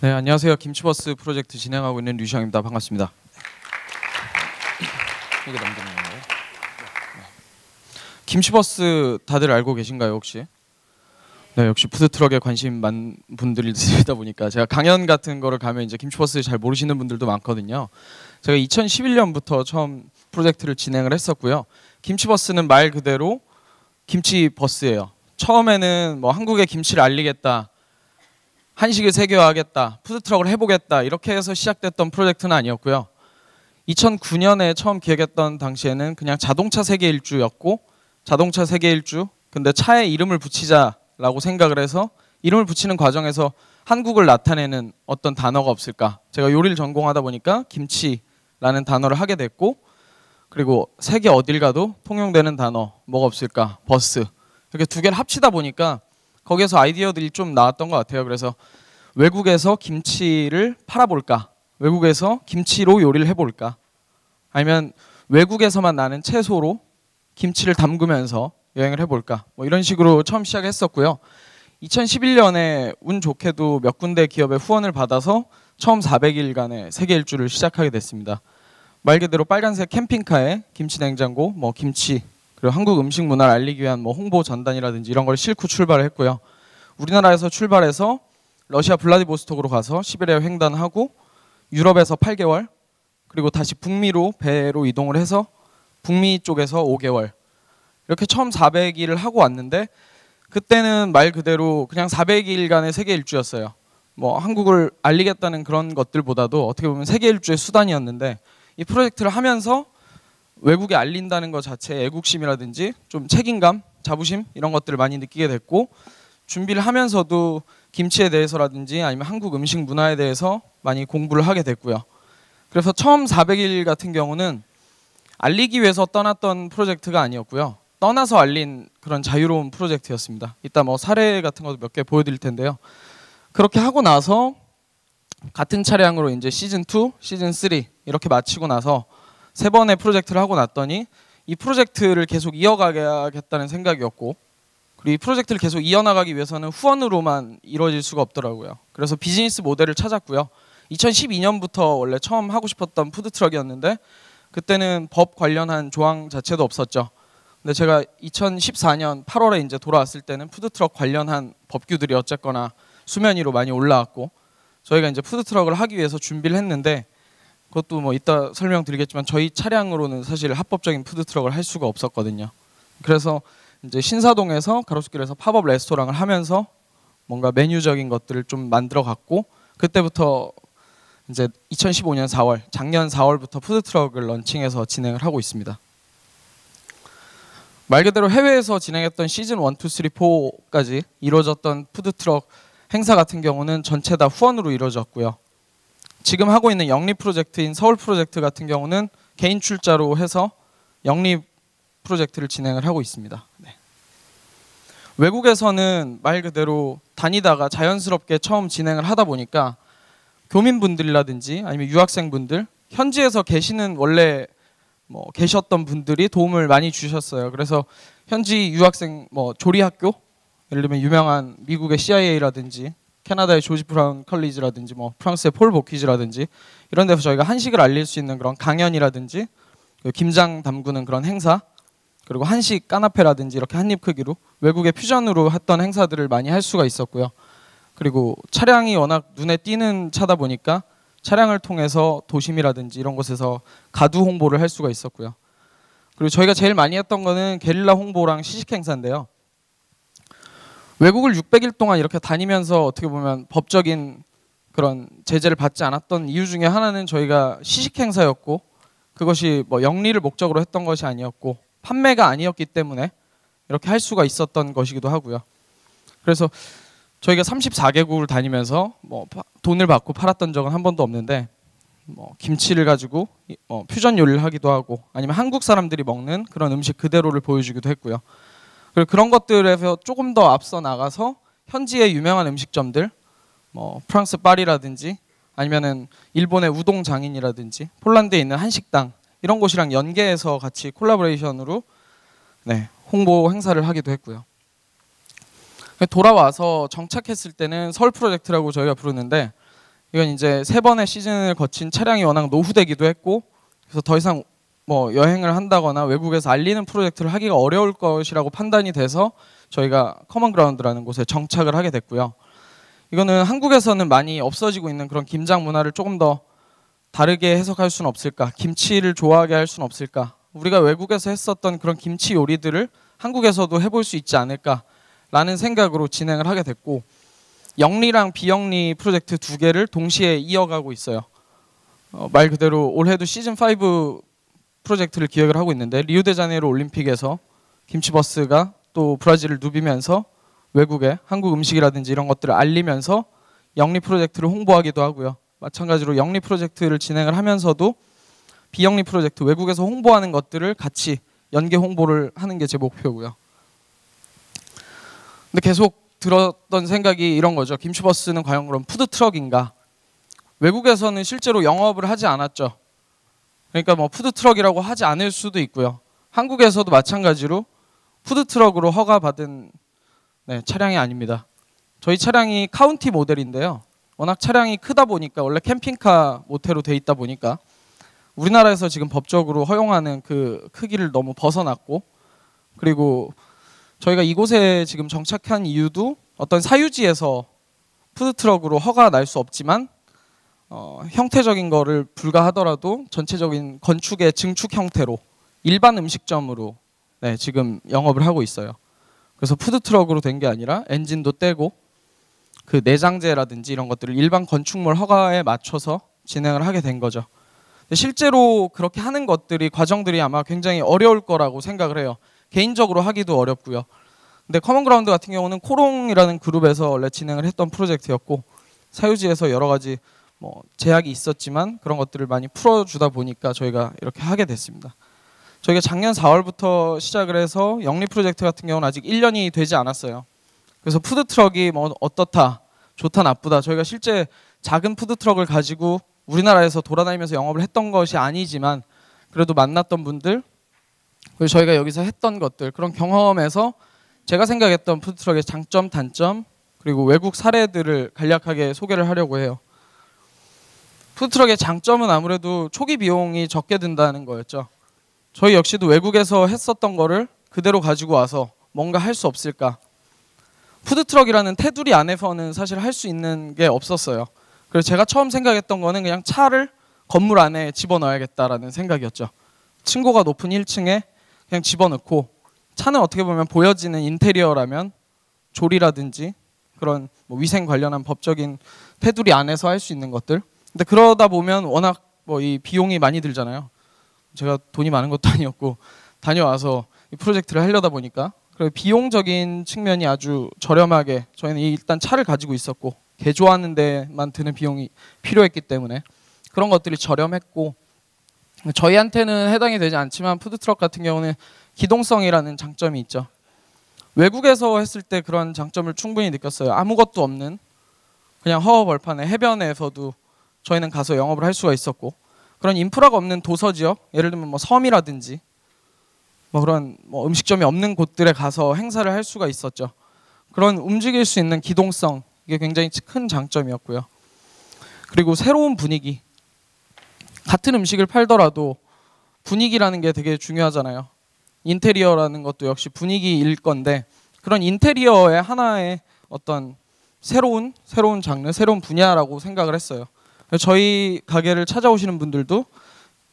네, 안녕하세요. 김치버스 프로젝트 진행하고 있는 류시영입니다. 반갑습니다. 이게 넘기는 건가요? 김치버스 다들 알고 계신가요, 혹시? 네, 역시 푸드트럭에 관심 많은 분들이다 보니까 제가 강연 같은 거를 가면 이제 김치버스 잘 모르시는 분들도 많거든요. 제가 2011년부터 처음 프로젝트를 진행을 했었고요. 김치버스는 말 그대로 김치버스예요. 처음에는 뭐 한국의 김치를 알리겠다, 한식을 세계화하겠다, 푸드트럭을 해보겠다 이렇게 해서 시작됐던 프로젝트는 아니었고요. 2009년에 처음 기획했던 당시에는 그냥 자동차 세계 일주였고, 자동차 세계 일주, 근데 차에 이름을 붙이자라고 생각을 해서 이름을 붙이는 과정에서 한국을 나타내는 어떤 단어가 없을까. 제가 요리를 전공하다 보니까 김치라는 단어를 하게 됐고, 그리고 세계 어딜 가도 통용되는 단어 뭐가 없을까. 버스. 이렇게 두 개를 합치다 보니까 거기에서 아이디어들이 좀 나왔던 것 같아요. 그래서 외국에서 김치를 팔아볼까? 외국에서 김치로 요리를 해볼까? 아니면 외국에서만 나는 채소로 김치를 담그면서 여행을 해볼까? 뭐 이런 식으로 처음 시작했었고요. 2011년에 운 좋게도 몇 군데 기업의 후원을 받아서 처음 400일간의 세계 일주를 시작하게 됐습니다. 말 그대로 빨간색 캠핑카에 김치 냉장고, 뭐 김치, 그리고 한국 음식 문화를 알리기 위한 뭐 홍보 전단이라든지 이런 걸 싣고 출발을 했고요. 우리나라에서 출발해서 러시아 블라디보스톡으로 가서 시베리아 횡단하고 유럽에서 8개월, 그리고 다시 북미로 배로 이동을 해서 북미 쪽에서 5개월, 이렇게 처음 400일을 하고 왔는데, 그때는 말 그대로 그냥 400일간의 세계 일주였어요. 뭐 한국을 알리겠다는 그런 것들보다도 어떻게 보면 세계 일주의 수단이었는데, 이 프로젝트를 하면서 외국에 알린다는 것 자체에 애국심이라든지 좀 책임감, 자부심 이런 것들을 많이 느끼게 됐고, 준비를 하면서도 김치에 대해서라든지 아니면 한국 음식 문화에 대해서 많이 공부를 하게 됐고요. 그래서 처음 400일 같은 경우는 알리기 위해서 떠났던 프로젝트가 아니었고요. 떠나서 알린 그런 자유로운 프로젝트였습니다. 이따 뭐 사례 같은 것도 몇 개 보여드릴 텐데요. 그렇게 하고 나서 같은 차량으로 이제 시즌 2, 시즌 3 이렇게 마치고 나서 3번의 프로젝트를 하고 났더니 이 프로젝트를 계속 이어가겠다는 생각이었고, 그리고 이 프로젝트를 계속 이어나가기 위해서는 후원으로만 이루어질 수가 없더라고요. 그래서 비즈니스 모델을 찾았고요. 2012년부터 원래 처음 하고 싶었던 푸드트럭이었는데 그때는 법 관련한 조항 자체도 없었죠. 근데 제가 2014년 8월에 이제 돌아왔을 때는 푸드트럭 관련한 법규들이 어쨌거나 수면 위로 많이 올라왔고, 저희가 이제 푸드트럭을 하기 위해서 준비를 했는데, 그것도 뭐 이따 설명드리겠지만 저희 차량으로는 사실 합법적인 푸드트럭을 할 수가 없었거든요. 그래서 이제 신사동에서 가로수길에서 팝업 레스토랑을 하면서 뭔가 메뉴적인 것들을 좀 만들어 갔고, 그때부터 이제 2015년 4월, 작년 4월부터 푸드트럭을 런칭해서 진행을 하고 있습니다. 말 그대로 해외에서 진행했던 시즌 1, 2, 3, 4까지 이루어졌던 푸드트럭 행사 같은 경우는 전체 다 후원으로 이루어졌고요. 지금 하고 있는 영리 프로젝트인 서울 프로젝트 같은 경우는 개인 출자로 해서 영리 프로젝트를 진행을 하고 있습니다. 네. 외국에서는 말 그대로 다니다가 자연스럽게 처음 진행을 하다 보니까 교민분들이라든지 아니면 유학생분들, 현지에서 계시는 원래 뭐 계셨던 분들이 도움을 많이 주셨어요. 그래서 현지 유학생 뭐 조리학교, 예를 들면 유명한 미국의 CIA라든지 캐나다의 조지 브라운 컬리지라든지 뭐 프랑스의 폴 보키즈라든지 이런 데서 저희가 한식을 알릴 수 있는 그런 강연이라든지 김장 담그는 그런 행사, 그리고 한식 까나페라든지 이렇게 한입 크기로 외국의 퓨전으로 했던 행사들을 많이 할 수가 있었고요. 그리고 차량이 워낙 눈에 띄는 차다 보니까 차량을 통해서 도심이라든지 이런 곳에서 가두 홍보를 할 수가 있었고요. 그리고 저희가 제일 많이 했던 거는 게릴라 홍보랑 시식 행사인데요. 외국을 600일 동안 이렇게 다니면서 어떻게 보면 법적인 그런 제재를 받지 않았던 이유 중에 하나는 저희가 시식 행사였고, 그것이 뭐 영리를 목적으로 했던 것이 아니었고 판매가 아니었기 때문에 이렇게 할 수가 있었던 것이기도 하고요. 그래서 저희가 34개국을 다니면서 뭐 돈을 받고 팔았던 적은 한 번도 없는데, 뭐 김치를 가지고 퓨전 요리를 하기도 하고 아니면 한국 사람들이 먹는 그런 음식 그대로를 보여주기도 했고요. 그리고 그런 것들에서 조금 더 앞서 나가서 현지의 유명한 음식점들, 뭐 프랑스 파리라든지 아니면은 일본의 우동 장인이라든지 폴란드에 있는 한식당 이런 곳이랑 연계해서 같이 콜라보레이션으로 홍보 행사를 하기도 했고요. 돌아와서 정착했을 때는 서울 프로젝트라고 저희가 부르는데, 이건 이제 3번의 시즌을 거친 차량이 워낙 노후되기도 했고, 그래서 더 이상 뭐 여행을 한다거나 외국에서 알리는 프로젝트를 하기가 어려울 것이라고 판단이 돼서 저희가 커먼그라운드라는 곳에 정착을 하게 됐고요. 이거는 한국에서는 많이 없어지고 있는 그런 김장 문화를 조금 더 다르게 해석할 수는 없을까? 김치를 좋아하게 할 수는 없을까? 우리가 외국에서 했었던 그런 김치 요리들을 한국에서도 해볼 수 있지 않을까라는 생각으로 진행을 하게 됐고, 영리랑 비영리 프로젝트 2개를 동시에 이어가고 있어요. 말 그대로 올해도 시즌5 프로젝트를 기획을 하고 있는데, 리우데자네이루 올림픽에서 김치버스가 또 브라질을 누비면서 외국에 한국 음식이라든지 이런 것들을 알리면서 영리 프로젝트를 홍보하기도 하고요. 마찬가지로 영리 프로젝트를 진행을 하면서도 비영리 프로젝트, 외국에서 홍보하는 것들을 같이 연계 홍보를 하는 게 제 목표고요. 근데 계속 들었던 생각이 이런 거죠. 김치버스는 과연 그럼 푸드트럭인가? 외국에서는 실제로 영업을 하지 않았죠. 그러니까 뭐 푸드트럭이라고 하지 않을 수도 있고요. 한국에서도 마찬가지로 푸드트럭으로 허가받은 차량이 아닙니다. 저희 차량이 카운티 모델인데요. 워낙 차량이 크다 보니까, 원래 캠핑카 모태로 돼 있다 보니까 우리나라에서 지금 법적으로 허용하는 그 크기를 너무 벗어났고, 그리고 저희가 이곳에 지금 정착한 이유도 어떤 사유지에서 푸드트럭으로 허가 날 수 없지만 형태적인 거를 불가하더라도 전체적인 건축의 증축 형태로 일반 음식점으로 지금 영업을 하고 있어요. 그래서 푸드트럭으로 된 게 아니라 엔진도 떼고 그 내장재라든지 이런 것들을 일반 건축물 허가에 맞춰서 진행을 하게 된 거죠. 실제로 그렇게 하는 것들이, 과정들이 아마 굉장히 어려울 거라고 생각을 해요. 개인적으로 하기도 어렵고요. 근데 커먼그라운드 같은 경우는 코롱이라는 그룹에서 원래 진행을 했던 프로젝트였고, 사유지에서 여러 가지 뭐 제약이 있었지만 그런 것들을 많이 풀어주다 보니까 저희가 이렇게 하게 됐습니다. 저희가 작년 4월부터 시작을 해서 영리 프로젝트 같은 경우는 아직 1년이 되지 않았어요. 그래서 푸드트럭이 뭐 어떻다, 좋다, 나쁘다, 저희가 실제 작은 푸드트럭을 가지고 우리나라에서 돌아다니면서 영업을 했던 것이 아니지만 그래도 만났던 분들, 그리고 저희가 여기서 했던 것들, 그런 경험에서 제가 생각했던 푸드트럭의 장점, 단점, 그리고 외국 사례들을 간략하게 소개를 하려고 해요. 푸드트럭의 장점은 아무래도 초기 비용이 적게 든다는 거였죠. 저희 역시도 외국에서 했었던 거를 그대로 가지고 와서 뭔가 할 수 없을까. 푸드트럭이라는 테두리 안에서는 사실 할 수 있는 게 없었어요. 그래서 제가 처음 생각했던 거는 그냥 차를 건물 안에 집어넣어야겠다라는 생각이었죠. 층고가 높은 1층에 그냥 집어넣고, 차는 어떻게 보면 보여지는 인테리어라면 조리라든지 그런 뭐 위생 관련한 법적인 테두리 안에서 할 수 있는 것들. 근데 그러다 보면 워낙 뭐 이 비용이 많이 들잖아요. 제가 돈이 많은 것도 아니었고 다녀와서 이 프로젝트를 하려다 보니까, 그리고 비용적인 측면이 아주 저렴하게, 저희는 일단 차를 가지고 있었고 개조하는 데만 드는 비용이 필요했기 때문에 그런 것들이 저렴했고, 저희한테는 해당이 되지 않지만 푸드트럭 같은 경우는 기동성이라는 장점이 있죠. 외국에서 했을 때 그런 장점을 충분히 느꼈어요. 아무것도 없는 그냥 허허벌판의 해변에서도 저희는 가서 영업을 할 수가 있었고, 그런 인프라가 없는 도서 지역, 예를 들면 뭐 섬이라든지 뭐 그런 뭐 음식점이 없는 곳들에 가서 행사를 할 수가 있었죠. 그런 움직일 수 있는 기동성, 이게 굉장히 큰 장점이었고요. 그리고 새로운 분위기, 같은 음식을 팔더라도 분위기라는 게 되게 중요하잖아요. 인테리어라는 것도 역시 분위기일 건데, 그런 인테리어의 하나의 어떤 새로운 장르, 새로운 분야라고 생각을 했어요. 저희 가게를 찾아오시는 분들도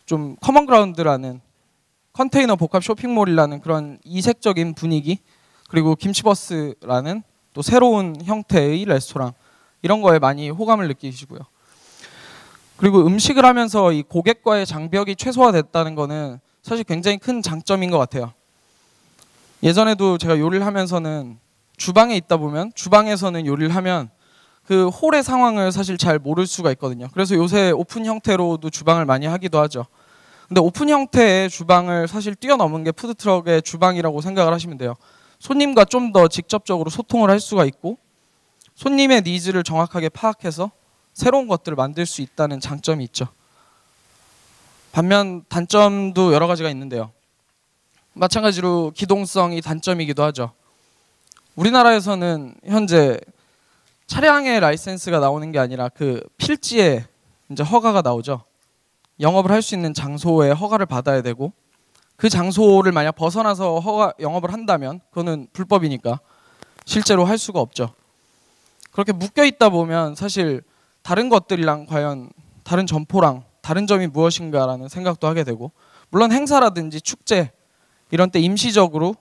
좀 커먼그라운드라는 컨테이너 복합 쇼핑몰이라는 그런 이색적인 분위기, 그리고 김치버스라는 또 새로운 형태의 레스토랑, 이런 거에 많이 호감을 느끼시고요. 그리고 음식을 하면서 이 고객과의 장벽이 최소화됐다는 거는 사실 굉장히 큰 장점인 것 같아요. 예전에도 제가 요리를 하면서는 주방에 있다 보면, 주방에서는 요리를 하면 그 홀의 상황을 사실 잘 모를 수가 있거든요. 그래서 요새 오픈 형태로도 주방을 많이 하기도 하죠. 근데 오픈 형태의 주방을 사실 뛰어넘은 게 푸드트럭의 주방이라고 생각을 하시면 돼요. 손님과 좀 더 직접적으로 소통을 할 수가 있고, 손님의 니즈를 정확하게 파악해서 새로운 것들을 만들 수 있다는 장점이 있죠. 반면 단점도 여러 가지가 있는데요. 마찬가지로 기동성이 단점이기도 하죠. 우리나라에서는 현재 차량의 라이센스가 나오는 게 아니라 그 필지에 이제 허가가 나오죠. 영업을 할 수 있는 장소에 허가를 받아야 되고, 그 장소를 만약 벗어나서 영업을 한다면 그거는 불법이니까 실제로 할 수가 없죠. 그렇게 묶여 있다 보면 사실 다른 것들이랑 과연 다른 점포랑 다른 점이 무엇인가라는 생각도 하게 되고, 물론 행사라든지 축제 이런 때 임시적으로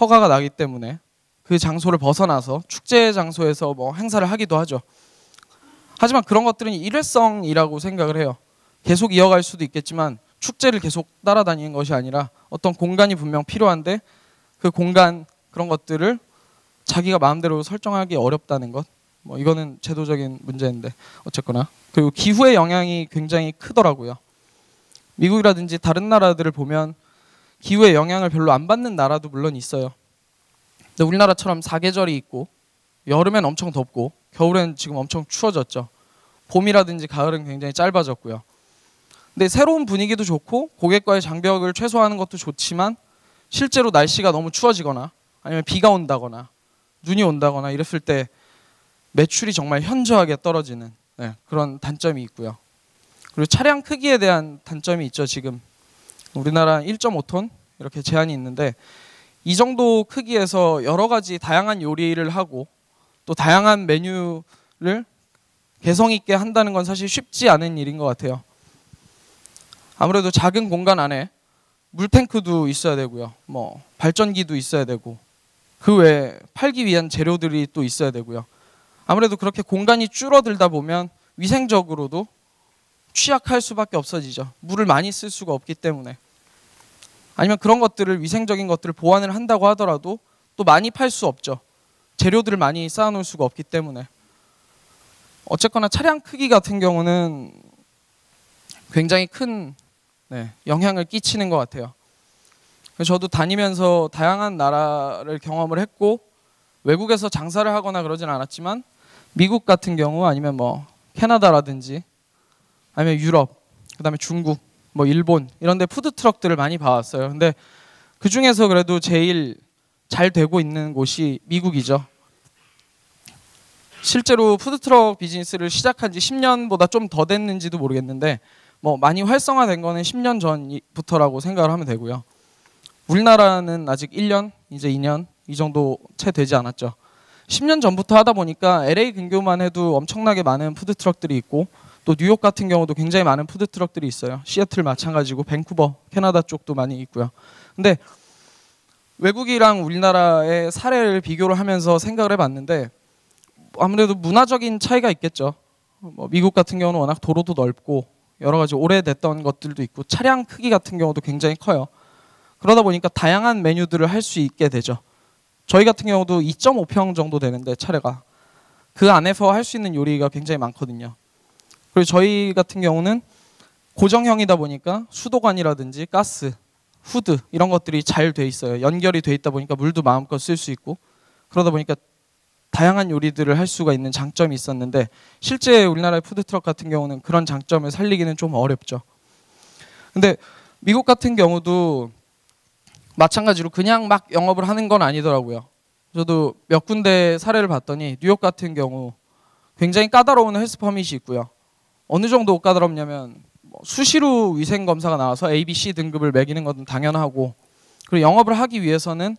허가가 나기 때문에 그 장소를 벗어나서 축제 장소에서 뭐 행사를 하기도 하죠. 하지만 그런 것들은 일회성이라고 생각을 해요. 계속 이어갈 수도 있겠지만 축제를 계속 따라다니는 것이 아니라 어떤 공간이 분명 필요한데 그 공간 그런 것들을 자기가 마음대로 설정하기 어렵다는 것, 뭐 이거는 제도적인 문제인데 어쨌거나. 그리고 기후의 영향이 굉장히 크더라고요. 미국이라든지 다른 나라들을 보면 기후의 영향을 별로 안 받는 나라도 물론 있어요. 근데 우리나라처럼 사계절이 있고 여름엔 엄청 덥고 겨울엔 지금 엄청 추워졌죠. 봄이라든지 가을은 굉장히 짧아졌고요. 근데 새로운 분위기도 좋고 고객과의 장벽을 최소화하는 것도 좋지만 실제로 날씨가 너무 추워지거나 아니면 비가 온다거나 눈이 온다거나 이랬을 때 매출이 정말 현저하게 떨어지는 그런 단점이 있고요. 그리고 차량 크기에 대한 단점이 있죠. 지금 우리나라 1.5톤 이렇게 제한이 있는데 이 정도 크기에서 여러 가지 다양한 요리를 하고 또 다양한 메뉴를 개성 있게 한다는 건 사실 쉽지 않은 일인 것 같아요. 아무래도 작은 공간 안에 물탱크도 있어야 되고요. 뭐 발전기도 있어야 되고 그 외에 팔기 위한 재료들이 또 있어야 되고요. 아무래도 그렇게 공간이 줄어들다 보면 위생적으로도 취약할 수밖에 없어지죠. 물을 많이 쓸 수가 없기 때문에. 아니면 그런 것들을 위생적인 것들을 보완을 한다고 하더라도 또 많이 팔 수 없죠. 재료들을 많이 쌓아놓을 수가 없기 때문에. 어쨌거나 차량 크기 같은 경우는 굉장히 큰 영향을 끼치는 것 같아요. 저도 다니면서 다양한 나라를 경험을 했고 외국에서 장사를 하거나 그러진 않았지만 미국 같은 경우 아니면 뭐 캐나다라든지 아니면 유럽, 그다음에 중국, 뭐 일본 이런 데 푸드트럭들을 많이 봐왔어요. 근데 그 중에서 그래도 제일 잘 되고 있는 곳이 미국이죠. 실제로 푸드트럭 비즈니스를 시작한 지 10년보다 좀 더 됐는지도 모르겠는데 뭐 많이 활성화된 거는 10년 전부터라고 생각을 하면 되고요. 우리나라는 아직 1년, 이제 2년 이 정도 채 되지 않았죠. 10년 전부터 하다 보니까 LA 근교만 해도 엄청나게 많은 푸드트럭들이 있고 또 뉴욕 같은 경우도 굉장히 많은 푸드트럭들이 있어요. 시애틀 마찬가지고 밴쿠버, 캐나다 쪽도 많이 있고요. 근데 외국이랑 우리나라의 사례를 비교를 하면서 생각을 해봤는데 아무래도 문화적인 차이가 있겠죠. 뭐 미국 같은 경우는 워낙 도로도 넓고 여러 가지 오래됐던 것들도 있고 차량 크기 같은 경우도 굉장히 커요. 그러다 보니까 다양한 메뉴들을 할 수 있게 되죠. 저희 같은 경우도 2.5평 정도 되는데 차례가 그 안에서 할 수 있는 요리가 굉장히 많거든요. 그리고 저희 같은 경우는 고정형이다 보니까 수도관이라든지 가스, 후드 이런 것들이 잘 돼 있어요. 연결이 돼 있다 보니까 물도 마음껏 쓸 수 있고 그러다 보니까 다양한 요리들을 할 수가 있는 장점이 있었는데 실제 우리나라의 푸드트럭 같은 경우는 그런 장점을 살리기는 좀 어렵죠. 근데 미국 같은 경우도 마찬가지로 그냥 막 영업을 하는 건 아니더라고요. 저도 몇 군데 사례를 봤더니 뉴욕 같은 경우 굉장히 까다로운 헬스 퍼밋이 있고요. 어느 정도 까다롭냐면 수시로 위생 검사가 나와서 A, B, C 등급을 매기는 건 당연하고 그리고 영업을 하기 위해서는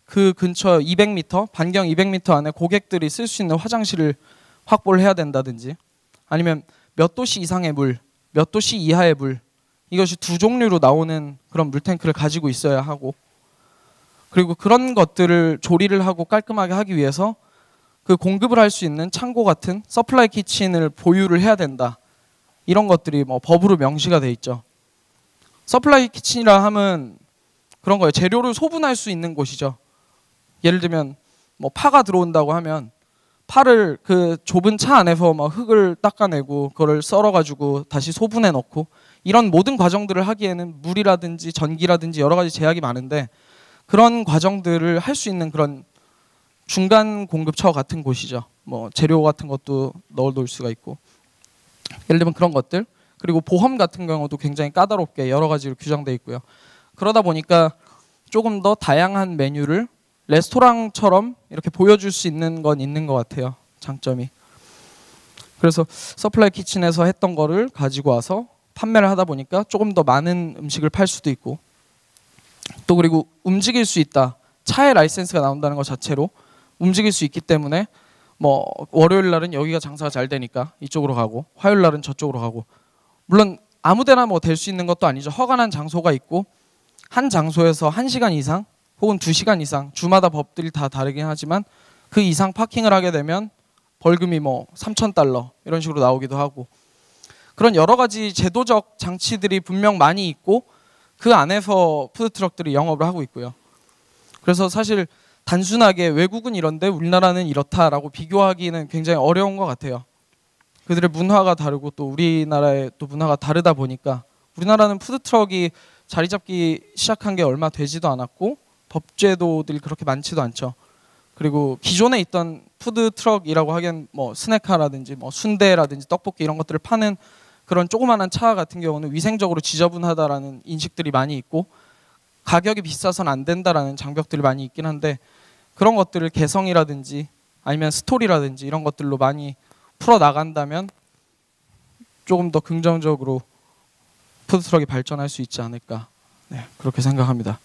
그 근처 200m, 반경 200m 안에 고객들이 쓸 수 있는 화장실을 확보를 해야 된다든지 아니면 몇 도씨 이상의 물, 몇 도씨 이하의 물 이것이 두 종류로 나오는 그런 물탱크를 가지고 있어야 하고 그리고 그런 것들을 조리를 하고 깔끔하게 하기 위해서 그 공급을 할 수 있는 창고 같은 서플라이 키친을 보유를 해야 된다. 이런 것들이 뭐 법으로 명시가 돼 있죠. 서플라이 키친이라 하면 그런 거예요. 재료를 소분할 수 있는 곳이죠. 예를 들면 뭐 파가 들어온다고 하면 파를 그 좁은 차 안에서 막 흙을 닦아내고 그걸 썰어가지고 다시 소분해 넣고 이런 모든 과정들을 하기에는 물이라든지 전기라든지 여러 가지 제약이 많은데 그런 과정들을 할 수 있는 그런 중간 공급처 같은 곳이죠. 뭐 재료 같은 것도 넣어놓을 수가 있고 예를 들면 그런 것들 그리고 보험 같은 경우도 굉장히 까다롭게 여러 가지로 규정돼 있고요. 그러다 보니까 조금 더 다양한 메뉴를 레스토랑처럼 이렇게 보여줄 수 있는 건 있는 것 같아요. 장점이. 그래서 서플라이 키친에서 했던 거를 가지고 와서 판매를 하다 보니까 조금 더 많은 음식을 팔 수도 있고, 또 그리고 움직일 수 있다. 차에 라이센스가 나온다는 것 자체로 움직일 수 있기 때문에 뭐 월요일 날은 여기가 장사가 잘 되니까 이쪽으로 가고, 화요일 날은 저쪽으로 가고, 물론 아무데나 뭐 될 수 있는 것도 아니죠. 허가난 장소가 있고, 한 장소에서 1시간 이상 혹은 2시간 이상, 주마다 법들이 다 다르긴 하지만 그 이상 파킹을 하게 되면 벌금이 뭐 $3,000 이런 식으로 나오기도 하고, 그런 여러 가지 제도적 장치들이 분명 많이 있고 그 안에서 푸드트럭들이 영업을 하고 있고요. 그래서 사실 단순하게 외국은 이런데 우리나라는 이렇다라고 비교하기는 굉장히 어려운 것 같아요. 그들의 문화가 다르고 또 우리나라의 또 문화가 다르다 보니까, 우리나라는 푸드트럭이 자리 잡기 시작한 게 얼마 되지도 않았고 법제도들이 그렇게 많지도 않죠. 그리고 기존에 있던 푸드트럭이라고 하기엔 뭐 스낵카라든지 뭐 순대라든지 떡볶이 이런 것들을 파는 그런 조그마한 차 같은 경우는 위생적으로 지저분하다라는 인식들이 많이 있고 가격이 비싸서는 안 된다라는 장벽들이 많이 있긴 한데, 그런 것들을 개성이라든지 아니면 스토리라든지 이런 것들로 많이 풀어나간다면 조금 더 긍정적으로 푸드트럭이 발전할 수 있지 않을까, 네, 그렇게 생각합니다.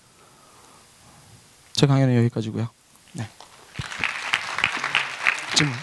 제 강연은 여기까지고요. 네. 질문.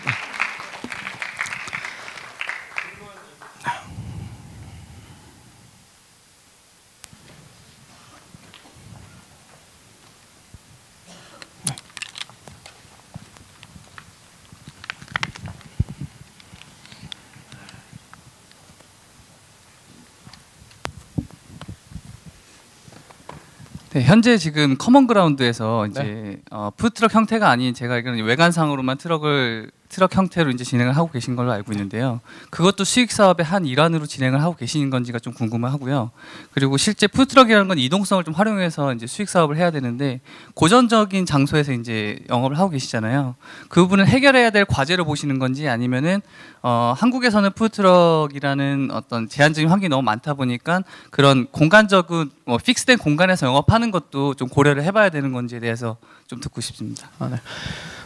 네, 현재 지금 커먼그라운드에서 이제 푸드트럭 형태가 아닌, 제가 알기로는 외관상으로만 트럭 형태로 이제 진행을 하고 계신 걸로 알고 있는데요. 그것도 수익 사업의 한 일환으로 진행을 하고 계신 건지가 좀 궁금하고요. 그리고 실제 푸드트럭이라는 건 이동성을 좀 활용해서 이제 수익 사업을 해야 되는데 고전적인 장소에서 이제 영업을 하고 계시잖아요. 그 부분을 해결해야 될 과제로 보시는 건지, 아니면은 한국에서는 푸드트럭이라는 어떤 제한적인 환경이 너무 많다 보니까 그런 공간적인 픽스된 공간에서 영업하는 것도 좀 고려를 해봐야 되는 건지에 대해서 좀 듣고 싶습니다. 네.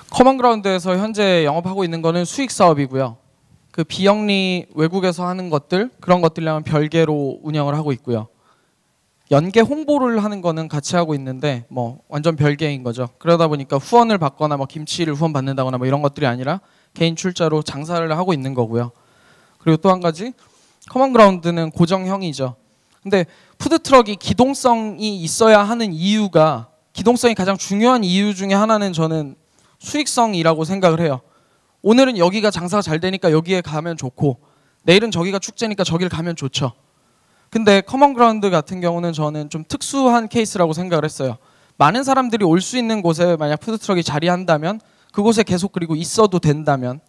커먼그라운드에서 현재 영업하고 있는 거는 수익 사업이고요. 그 비영리 외국에서 하는 것들, 그런 것들이랑 별개로 운영을 하고 있고요. 연계 홍보를 하는 거는 같이 하고 있는데 뭐 완전 별개인 거죠. 그러다 보니까 후원을 받거나 뭐 김치를 후원 받는다거나 뭐 이런 것들이 아니라 개인 출자로 장사를 하고 있는 거고요. 그리고 또 한 가지, 커먼그라운드는 고정형이죠. 근데 푸드트럭이 기동성이 있어야 하는 이유가, 기동성이 가장 중요한 이유 중에 하나는 저는 수익성이라고 생각을 해요. 오늘은 여기가 장사가 잘 되니까 여기에 가면 좋고, 내일은 저기가 축제니까 저기를 가면 좋죠. 근데 커먼그라운드 같은 경우는 저는 좀 특수한 케이스라고 생각을 했어요. 많은 사람들이 올 수 있는 곳에 만약 푸드트럭이 자리한다면, 그곳에 계속 그리고 있어도 된다면,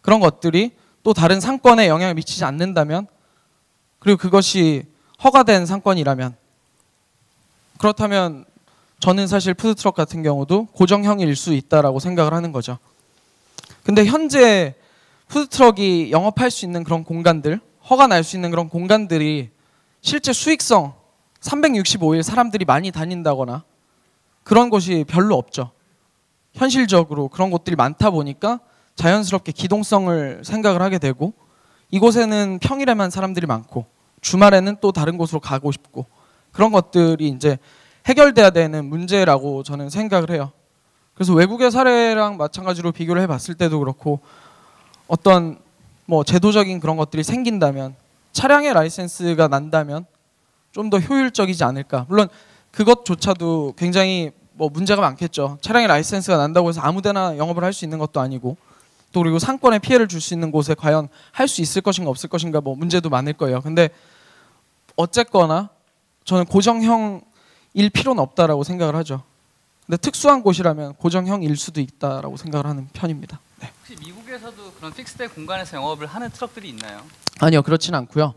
그런 것들이 또 다른 상권에 영향을 미치지 않는다면, 그리고 그것이 허가된 상권이라면, 그렇다면 저는 사실 푸드트럭 같은 경우도 고정형일 수 있다라고 생각을 하는 거죠. 근데 현재 푸드트럭이 영업할 수 있는 그런 공간들, 허가 날 수 있는 그런 공간들이 실제 수익성, 365일 사람들이 많이 다닌다거나 그런 곳이 별로 없죠. 현실적으로 그런 곳들이 많다 보니까 자연스럽게 기동성을 생각을 하게 되고, 이곳에는 평일에만 사람들이 많고 주말에는 또 다른 곳으로 가고 싶고, 그런 것들이 이제 해결돼야 되는 문제라고 저는 생각을 해요. 그래서 외국의 사례랑 마찬가지로 비교를 해봤을 때도 그렇고, 어떤 뭐 제도적인 그런 것들이 생긴다면, 차량의 라이센스가 난다면 좀 더 효율적이지 않을까. 물론 그것조차도 굉장히 뭐 문제가 많겠죠. 차량의 라이센스가 난다고 해서 아무데나 영업을 할 수 있는 것도 아니고, 또 그리고 상권에 피해를 줄 수 있는 곳에 과연 할 수 있을 것인가 없을 것인가 뭐 문제도 많을 거예요. 근데 어쨌거나 저는 고정형일 필요는 없다라고 생각을 하죠. 근데 특수한 곳이라면 고정형일 수도 있다라고 생각을 하는 편입니다. 네. 혹시 미국에서도 그런 픽스된 공간에서 영업을 하는 트럭들이 있나요? 아니요, 그렇진 않고요.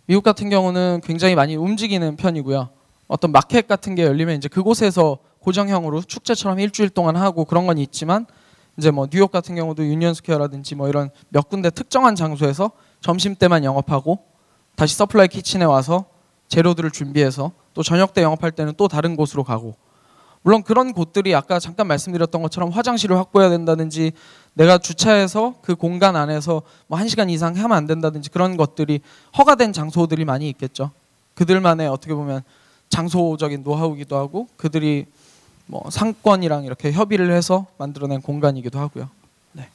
미국 같은 경우는 굉장히 많이 움직이는 편이고요. 어떤 마켓 같은 게 열리면 이제 그곳에서 고정형으로 축제처럼 일주일 동안 하고 그런 건 있지만, 이제 뭐 뉴욕 같은 경우도 유니언 스퀘어라든지 뭐 이런 몇 군데 특정한 장소에서 점심 때만 영업하고 다시 서플라이 키친에 와서 재료들을 준비해서 또 저녁 때 영업할 때는 또 다른 곳으로 가고, 물론 그런 곳들이 아까 잠깐 말씀드렸던 것처럼 화장실을 확보해야 된다든지 내가 주차해서 그 공간 안에서 뭐 1시간 이상 하면 안 된다든지 그런 것들이 허가된 장소들이 많이 있겠죠. 그들만의 어떻게 보면 장소적인 노하우이기도 하고 그들이 뭐 상권이랑 이렇게 협의를 해서 만들어낸 공간이기도 하고요. 네.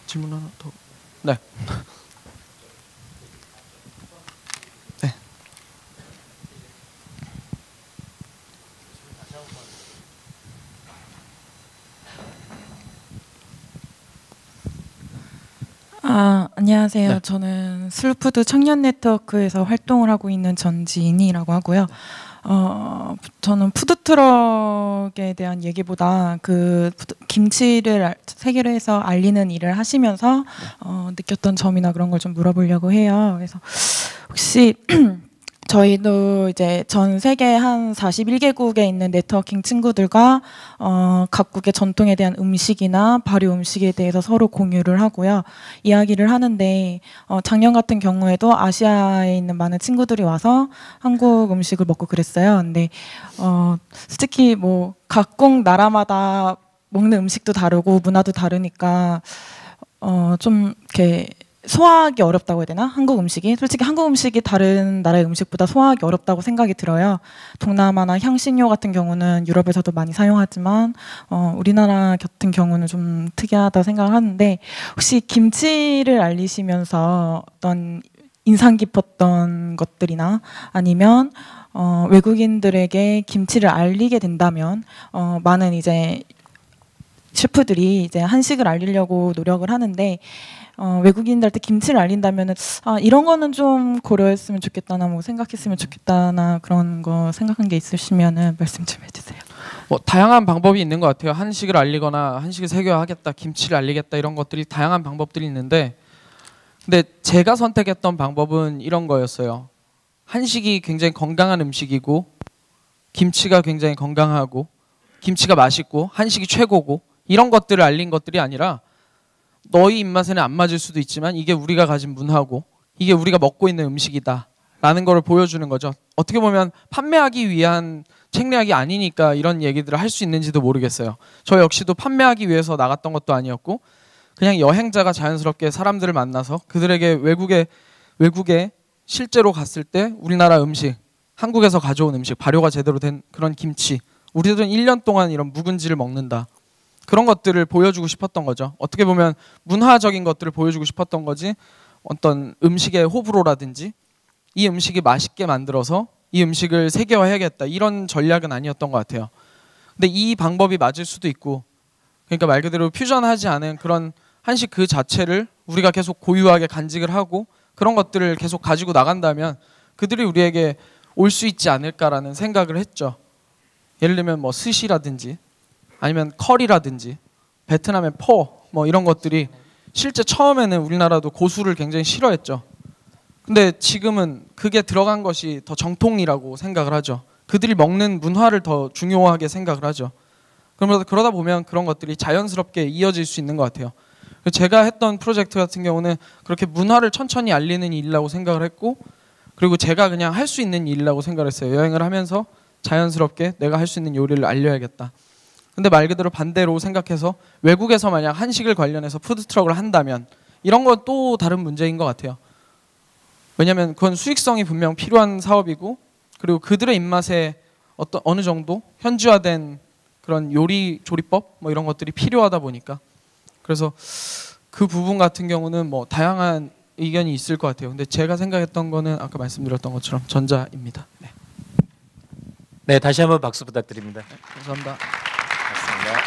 질문 하나 더. 네. 네. 안녕하세요. 네. 저는 슬푸드 청년 네트워크에서 활동을 하고 있는 전지인이라고 하고요. 저는 푸드트럭에 대한 얘기보다 그 김치를 세계에서 알리는 일을 하시면서 느꼈던 점이나 그런 걸 좀 물어보려고 해요. 그래서 혹시 저희도 이제 전 세계 한 41개국에 있는 네트워킹 친구들과 각국의 전통에 대한 음식이나 발효 음식에 대해서 서로 공유를 하고요. 이야기를 하는데 작년 같은 경우에도 아시아에 있는 많은 친구들이 와서 한국 음식을 먹고 그랬어요. 근데 솔직히 뭐 각국 나라마다 먹는 음식도 다르고 문화도 다르니까 좀 이렇게 소화하기 어렵다고 해야 되나? 한국 음식이 솔직히 한국 음식이 다른 나라의 음식보다 소화하기 어렵다고 생각이 들어요. 동남아나 향신료 같은 경우는 유럽에서도 많이 사용하지만 우리나라 같은 경우는 좀 특이하다고 생각하는데 혹시 김치를 알리시면서 어떤 인상 깊었던 것들이나 아니면 외국인들에게 김치를 알리게 된다면 많은 이제 셰프들이 이제 한식을 알리려고 노력을 하는데 외국인들한테 김치를 알린다면은 이런 거는 좀 고려했으면 좋겠다나 뭐 생각했으면 좋겠다나 그런 거 생각한 게 있으시면은 말씀 좀 해주세요. 뭐 다양한 방법이 있는 것 같아요. 한식을 알리거나 한식을 세계화하겠다, 김치를 알리겠다 이런 것들이 다양한 방법들이 있는데, 근데 제가 선택했던 방법은 이런 거였어요. 한식이 굉장히 건강한 음식이고, 김치가 굉장히 건강하고, 김치가 맛있고, 한식이 최고고 이런 것들을 알린 것들이 아니라 너희 입맛에는 안 맞을 수도 있지만 이게 우리가 가진 문화고 이게 우리가 먹고 있는 음식이다 라는 걸 보여주는 거죠. 어떻게 보면 판매하기 위한 책략이 아니니까 이런 얘기들을 할 수 있는지도 모르겠어요. 저 역시도 판매하기 위해서 나갔던 것도 아니었고 그냥 여행자가 자연스럽게 사람들을 만나서 그들에게 외국에 실제로 갔을 때 우리나라 음식, 한국에서 가져온 음식, 발효가 제대로 된 그런 김치, 우리들은 1년 동안 이런 묵은지를 먹는다. 그런 것들을 보여주고 싶었던 거죠. 어떻게 보면 문화적인 것들을 보여주고 싶었던 거지 어떤 음식의 호불호라든지 이 음식이 맛있게 만들어서 이 음식을 세계화해야겠다 이런 전략은 아니었던 것 같아요. 근데 이 방법이 맞을 수도 있고 그러니까 말 그대로 퓨전하지 않은 그런 한식 그 자체를 우리가 계속 고유하게 간직을 하고 그런 것들을 계속 가지고 나간다면 그들이 우리에게 올 수 있지 않을까라는 생각을 했죠. 예를 들면 뭐 스시라든지 아니면 커리라든지 베트남의 포 뭐 이런 것들이 실제 처음에는 우리나라도 고수를 굉장히 싫어했죠. 근데 지금은 그게 들어간 것이 더 정통이라고 생각을 하죠. 그들이 먹는 문화를 더 중요하게 생각을 하죠. 그러다 보면 그런 것들이 자연스럽게 이어질 수 있는 것 같아요. 제가 했던 프로젝트 같은 경우는 그렇게 문화를 천천히 알리는 일이라고 생각을 했고 그리고 제가 그냥 할 수 있는 일이라고 생각을 했어요. 여행을 하면서 자연스럽게 내가 할 수 있는 요리를 알려야겠다. 근데 말 그대로 반대로 생각해서 외국에서 만약 한식을 관련해서 푸드트럭을 한다면 이런 건 또 다른 문제인 것 같아요. 왜냐하면 그건 수익성이 분명 필요한 사업이고 그리고 그들의 입맛에 어느 정도 현지화된 그런 요리 조리법 뭐 이런 것들이 필요하다 보니까 그래서 그 부분 같은 경우는 뭐 다양한 의견이 있을 것 같아요. 근데 제가 생각했던 거는 아까 말씀드렸던 것처럼 전자입니다. 네. 네, 다시 한번 박수 부탁드립니다. 감사합니다. 맞습니다.